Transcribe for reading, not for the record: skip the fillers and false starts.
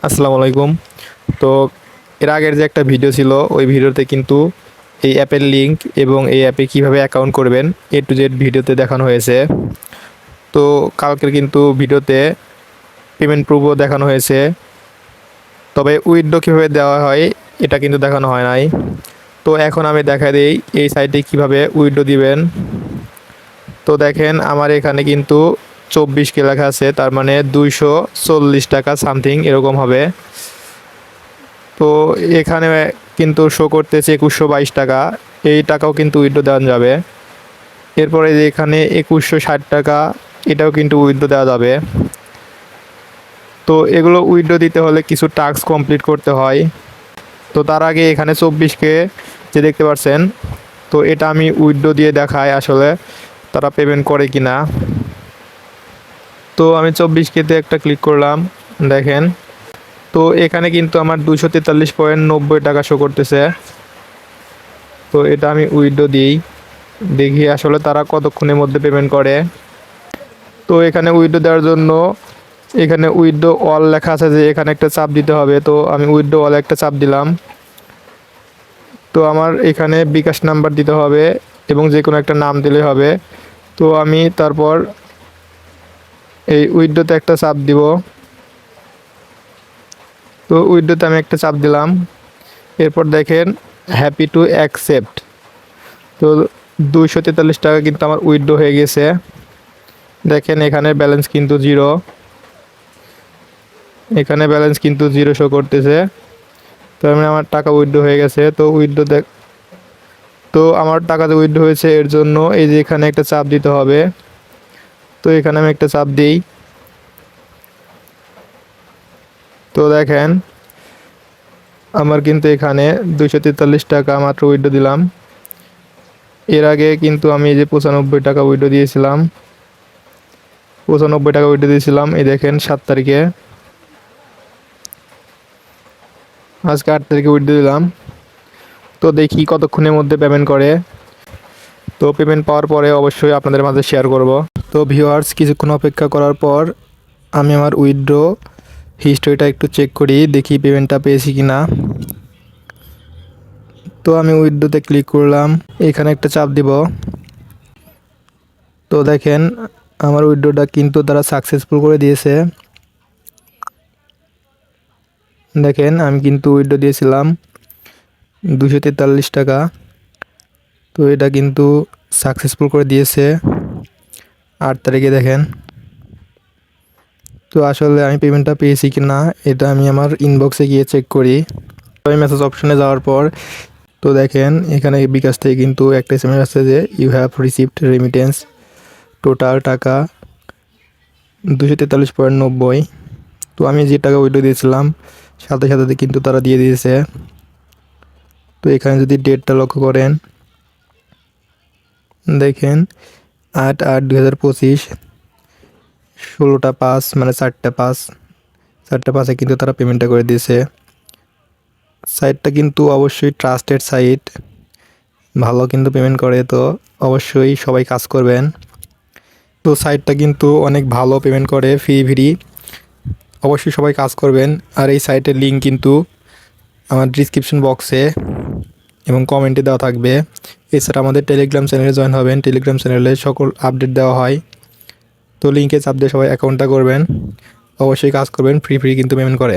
আসসালামু আলাইকুম। তো এর আগের যে একটা ভিডিও ছিল ওই ভিডিওতে কিন্তু এই অ্যাপের লিঙ্ক এবং এই অ্যাপে কিভাবে অ্যাকাউন্ট করবেন এ টু জেড ভিডিওতে দেখানো হয়েছে। তো কালকের কিন্তু ভিডিওতে পেমেন্ট প্রুফও দেখানো হয়েছে, তবে উইথড্র কীভাবে দেওয়া হয় এটা কিন্তু দেখানো হয় নাই। তো এখন আমি দেখা দিই এই সাইটে কিভাবে উইথড্র দিবেন। তো দেখেন আমার এখানে কিন্তু 24K লেখা আছে, তার মানে 240 টাকা সামথিং এরকম হবে। তো এখানে কিন্তু শো করতেছে 2122 টাকা, এই টাকাও কিন্তু উইথড্র দেওয়া যাবে। এরপরে যে এখানে 2160 টাকা, এটাও কিন্তু উইথড্র দেওয়া যাবে। তো এগুলো উইথড্র দিতে হলে কিছু টাস্ক কমপ্লিট করতে হয়। তো তার আগে এখানে 24K যে দেখতে পাচ্ছেন, তো এটা আমি উইথড্র দিয়ে দেখাই আসলে তারা পেমেন্ট করে কিনা। তো আমি 24K-তে একটা ক্লিক করলাম, দেখেন তো এখানে কিন্তু আমার 243.90 টাকা শো করতেছে। তো এটা আমি উইথড্র দিই, দেখি আসলে তারা কতক্ষণের মধ্যে পেমেন্ট করে। তো এখানে উইথড্র দেওয়ার জন্য এখানে উইথড্র অল লেখা আছে, যে এখানে একটা চাপ দিতে হবে। তো আমি উইথড্র অল একটা চাপ দিলাম। তো আমার এখানে বিকাশ নাম্বার দিতে হবে এবং যে কোনো একটা নাম দিলে হবে। তো আমি তারপর এই উইথড্রতে একটা চাপ দিব। তো উইথড্রতে আমি একটা চাপ দিলাম। এরপর দেখেন হ্যাপি টু অ্যাকসেপ্ট। তো 243 টাকা কিন্তু আমার উইথড্র হয়ে গেছে। দেখেন এখানে ব্যালেন্স কিন্তু জিরো, এখানে ব্যালেন্স কিন্তু জিরো শো করতেছে। তার মানে আমার টাকা উইথড্র হয়ে গেছে। তো আমার টাকাতে উইথড্র হয়েছে, এর জন্য এই যে এখানে একটা চাপ দিতে হবে। তো এখানে আমি একটা চাপ দিই। তো দেখেন আমার কিন্তু এখানে 243 টাকা মাত্র উইথড্র দিলাম। এর আগে কিন্তু আমি এই যে 95 টাকা উইথড্র দিয়েছিলাম, 95 টাকা উইথড্র দিয়েছিলাম। এই দেখেন 7 তারিখে, আজকে 8 তারিখে উইথড্র দিলাম। তো দেখি কতক্ষণের মধ্যে পেমেন্ট করে। তো পেমেন্ট পাওয়ার পরে অবশ্যই আপনাদের মাঝে শেয়ার করব। তো ভিউয়ার্স, কিছুক্ষণ অপেক্ষা করার পর আমি আমার উইথড্র হিস্ট্রিটা একটু চেক করি, দেখি পেমেন্টটা পেয়েছি কি না। তো আমি উইথড্রতে ক্লিক করলাম, এখানে একটা চাপ দিব। তো দেখেন আমার উইথড্রটা কিন্তু তারা সাকসেসফুল করে দিয়েছে। দেখেন আমি কিন্তু উইথড্র দিয়েছিলাম 243 টাকা। তো এটা কিন্তু সাকসেসফুল করে দিয়েছে 8 তারিখে। দেখেন তো আসলে আমি পেমেন্টটা পেয়েছি কি না এটা আমি আমার ইনবক্সে গিয়ে চেক করি। আমি মেসেজ অপশনে যাওয়ার পর তো দেখেন এখানে বিকাশ থেকে কিন্তু একটা এসএমএস আসছে যে you have received remittance, total টাকা 243.90। তো আমি যে টাকা উইথড্র দিয়েছিলাম সাথে সাথে কিন্তু তারা দিয়ে দিয়েছে। তো এখানে যদি ডেটটা লক্ষ্য করেন, দেখেন 8/8/2025, 16টা 5 মানে 4টা 5 কিন্তু তারা পেমেন্টটা করে দিয়েছে। সাইটটা কিন্তু অবশ্যই ট্রাস্টেড সাইট, ভালো কিন্তু পেমেন্ট করে। তো অবশ্যই সবাই কাজ করবেন। তো সাইটটা কিন্তু অনেক ভালো পেমেন্ট করে, ফ্রি। অবশ্যই সবাই কাজ করবেন। আর এই সাইটের লিঙ্ক কিন্তু আমার ডিসক্রিপশন বক্সে এবং কমেন্টে দেওয়া থাকবে। এছাড়া আমাদের টেলিগ্রাম চ্যানেলে জয়েন হবেন, টেলিগ্রাম চ্যানেলে সকল আপডেট দেওয়া হয়। তো লিঙ্কে চাপ দিয়ে সবাই অ্যাকাউন্টটা করবেন, অবশ্যই কাজ করবেন, ফ্রি কিন্তু পেমেন্ট করে।